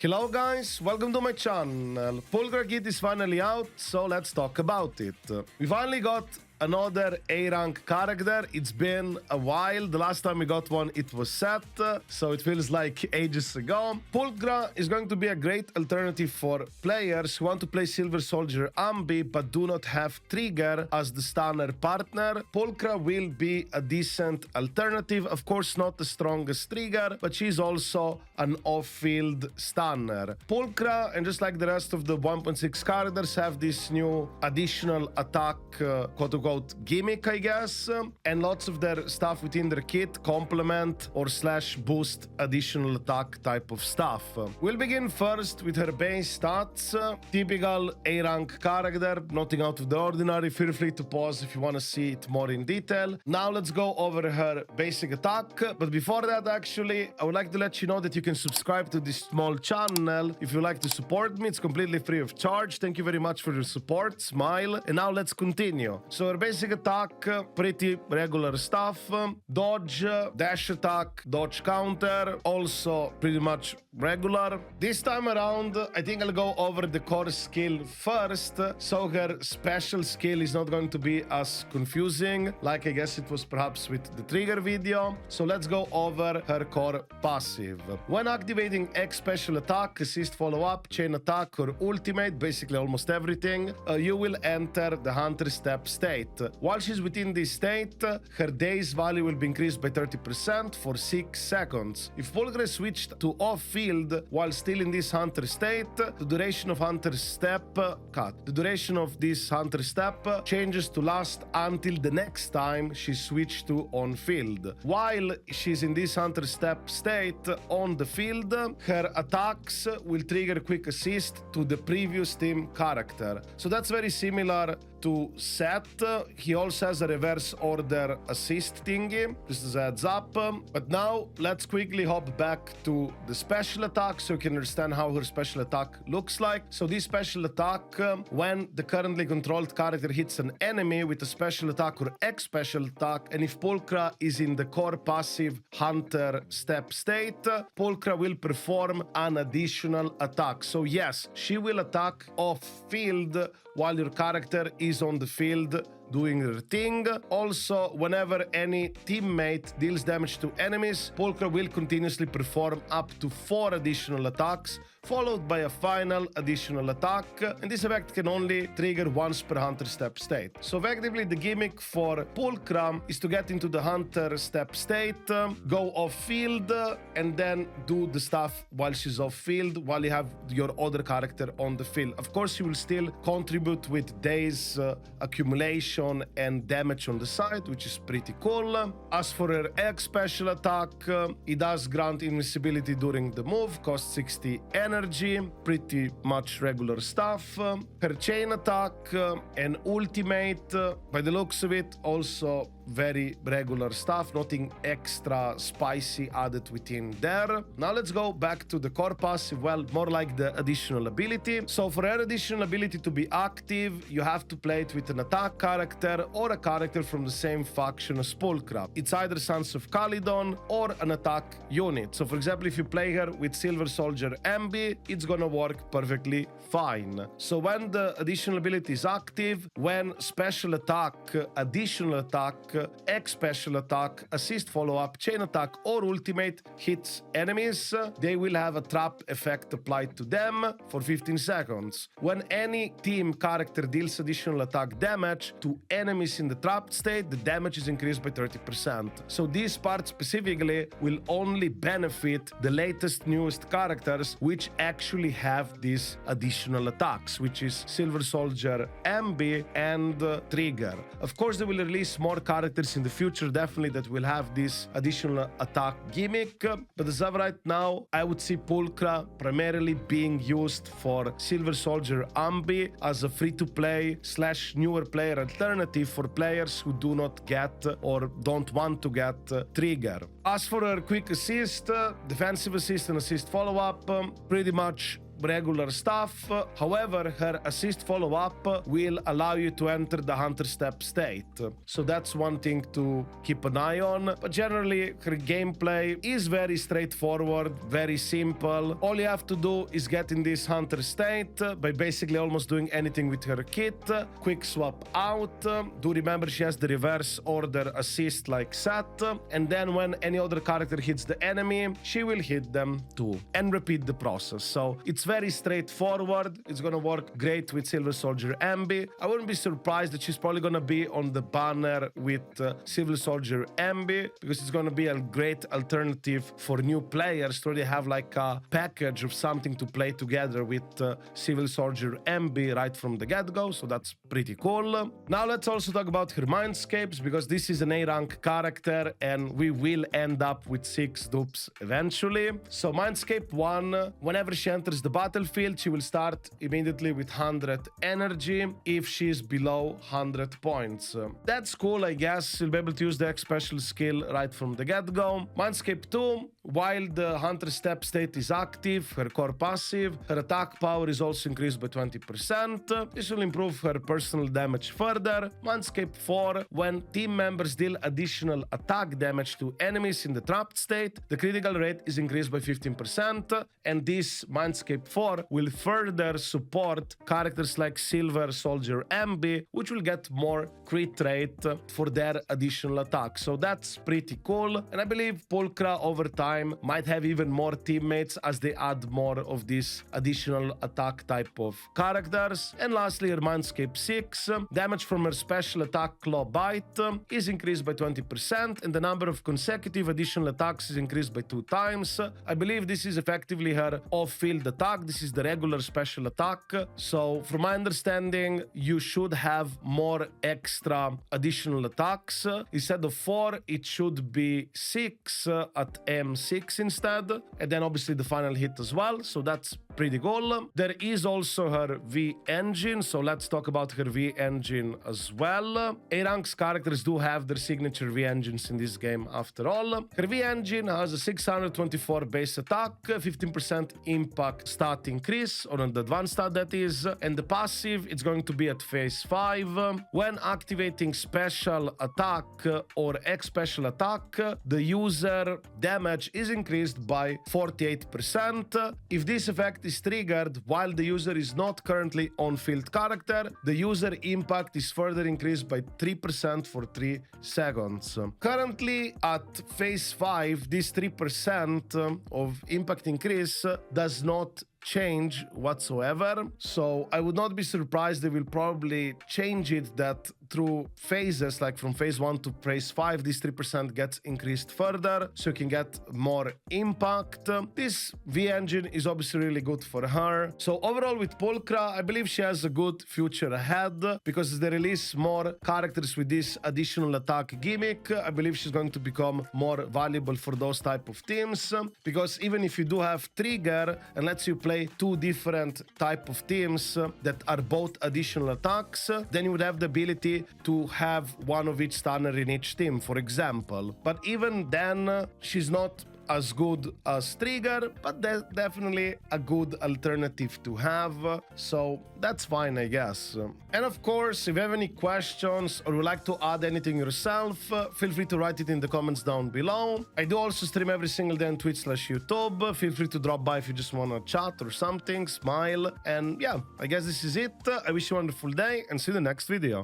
Hello guys, welcome to my channel. Pulchra kit is finally out, so let's talk about it. We finally got another A rank character. It's been a while. The last time we got one, it was set, so it feels like ages ago. Pulchra is going to be a great alternative for players who want to play Silver Soldier Anby but do not have Trigger as the stunner partner. Pulchra will be a decent alternative. Of course, not the strongest Trigger, but she's also an off-field stunner. Pulchra, and just like the rest of the 1.6 characters, have this new additional attack, quote-unquote, gimmick, I guess, and lots of their stuff within their kit complement or slash boost additional attack type of stuff. We'll begin first with her base stats. Typical A rank character, nothing out of the ordinary. Feel free to pause if you want to see it more in detail. Now let's go over her basic attack, but before that, actually, I would like to let you know that you can subscribe to this small channel if you like to support me. It's completely free of charge. Thank you very much for your support. Smile. And now let's continue. So her basic attack, pretty regular stuff. Dodge, dash attack, dodge counter, also pretty much regular. This time around, I think I'll go over the core skill first, so her special skill is not going to be as confusing, like I guess it was perhaps with the trigger video. So let's go over her core passive. When activating X special attack, assist follow-up, chain attack, or ultimate, basically almost everything, you will enter the hunter step state. While she's within this state, her days value will be increased by 30% for 6 seconds. If Pulchra switched to off-field while still in this hunter state, the duration of hunter step cut. The duration of this hunter step changes to last until the next time she switched to on-field. While she's in this hunter step state on the field, her attacks will trigger quick assist to the previous team character. So that's very similar to Set. He also has a reverse order assist thingy, just as a heads up. But now let's quickly hop back to the special attack so you can understand how her special attack looks like. So this special attack, when the currently controlled character hits an enemy with a special attack or X special attack, and if Pulchra is in the core passive hunter step state, Pulchra will perform an additional attack. So yes, she will attack off field while your character is on the field doing her thing. Also, whenever any teammate deals damage to enemies, Pulchra will continuously perform up to 4 additional attacks, followed by a final additional attack, and this effect can only trigger once per hunter step state. So effectively, the gimmick for Pulchra is to get into the hunter step state, go off field, and then do the stuff while she's off field, while you have your other character on the field. Of course, you will still contribute with days accumulation and damage on the side, which is pretty cool. As for her X special attack, it does grant invincibility during the move, costs 60 energy, pretty much regular stuff. Her chain attack and ultimate, by the looks of it, also very regular stuff, nothing extra spicy added within there. Now let's go back to the core passive, well, more like the additional ability. So for her additional ability to be active, you have to play it with an attack character or a character from the same faction as Pulchra. It's either Sons of Calydon or an attack unit. So for example, if you play her with Silver Soldier Anby, it's gonna work perfectly fine. So when the additional ability is active, when special attack, additional attack, X special attack, assist follow-up, chain attack, or ultimate hits enemies, they will have a trap effect applied to them for 15 seconds. When any team character deals additional attack damage to enemies in the trapped state, the damage is increased by 30%. So this part specifically will only benefit the latest, newest characters which actually have these additional attacks, which is Silver Soldier Anby and Trigger. Of course, they will release more characters in the future, definitely, that will have this additional attack gimmick, but as of right now, I would see Pulchra primarily being used for Silver Soldier Anby as a free-to-play slash newer player alternative for players who do not get or don't want to get Trigger. As for her quick assist, defensive assist and assist follow-up, pretty much regular stuff. However, her assist follow-up will allow you to enter the hunter step state. So that's one thing to keep an eye on. But generally, her gameplay is very straightforward, very simple. All you have to do is get in this hunter state by basically almost doing anything with her kit. Quick swap out. Do remember she has the reverse order assist like Seth. And then when any other character hits the enemy, she will hit them too. And repeat the process. So it's very straightforward. It's gonna work great with Silver Soldier Anby. I wouldn't be surprised that she's probably gonna be on the banner with Silver Soldier Anby, because it's gonna be a great alternative for new players to already have like a package of something to play together with Civil Soldier Anby right from the get-go, so that's pretty cool. Now let's also talk about her Mindscapes, because this is an A rank character and we will end up with 6 dupes eventually. So Mindscape 1, whenever she enters the battlefield, she will start immediately with 100 energy if she's below 100 points. That's cool, I guess. You'll be able to use the X special skill right from the get-go. Mindscape 2, while the Hunter Step state is active, her core passive, her attack power is also increased by 20%. This will improve her personal damage further. Mindscape 4, when team members deal additional attack damage to enemies in the trapped state, the critical rate is increased by 15%, and this Mindscape 4 will further support characters like Silver Soldier Anby, which will get more crit rate for their additional attack. So that's pretty cool, and I believe Pulchra over time might have even more teammates as they add more of these additional attack type of characters. And lastly, her Mindscape 6, damage from her special attack Claw Bite is increased by 20%, and the number of consecutive additional attacks is increased by 2 times. I believe this is effectively her off-field attack. This is the regular special attack. So from my understanding, you should have more extra additional attacks. Instead of 4, it should be 6 at M6 instead, and then obviously the final hit as well, so that's pretty cool. There is also her V engine, so let's talk about her V engine as well. A-Rank's characters do have their signature V engines in this game after all. Her V engine has a 624 base attack, 15% impact stat increase, or on the advanced stat that is, and the passive, it's going to be at phase 5. When activating special attack or X special attack, the user damage is increased by 48%. If this effect is triggered while the user is not currently on-field character, the user impact is further increased by 3% for 3 seconds. Currently at phase 5, this 3% of impact increase does not change whatsoever, so I would not be surprised they will probably change it that through phases, like from phase 1 to phase 5, this 3% gets increased further, so you can get more impact. This V engine is obviously really good for her. So overall with Pulchra, I believe she has a good future ahead, because as they release more characters with this additional attack gimmick, I believe she's going to become more valuable for those type of teams, because even if you do have trigger and lets you play 2 different type of teams that are both additional attacks, then you would have the ability to have one of each stunner in each team, for example. But even then, she's not as good as Trigger, but definitely a good alternative to have, so that's fine, I guess. And of course, if you have any questions or would like to add anything yourself, feel free to write it in the comments down below. I do also stream every single day on Twitch/YouTube. Feel free to drop by if you just want to chat or something, smile, and yeah, I guess this is it. I wish you a wonderful day and see you in the next video.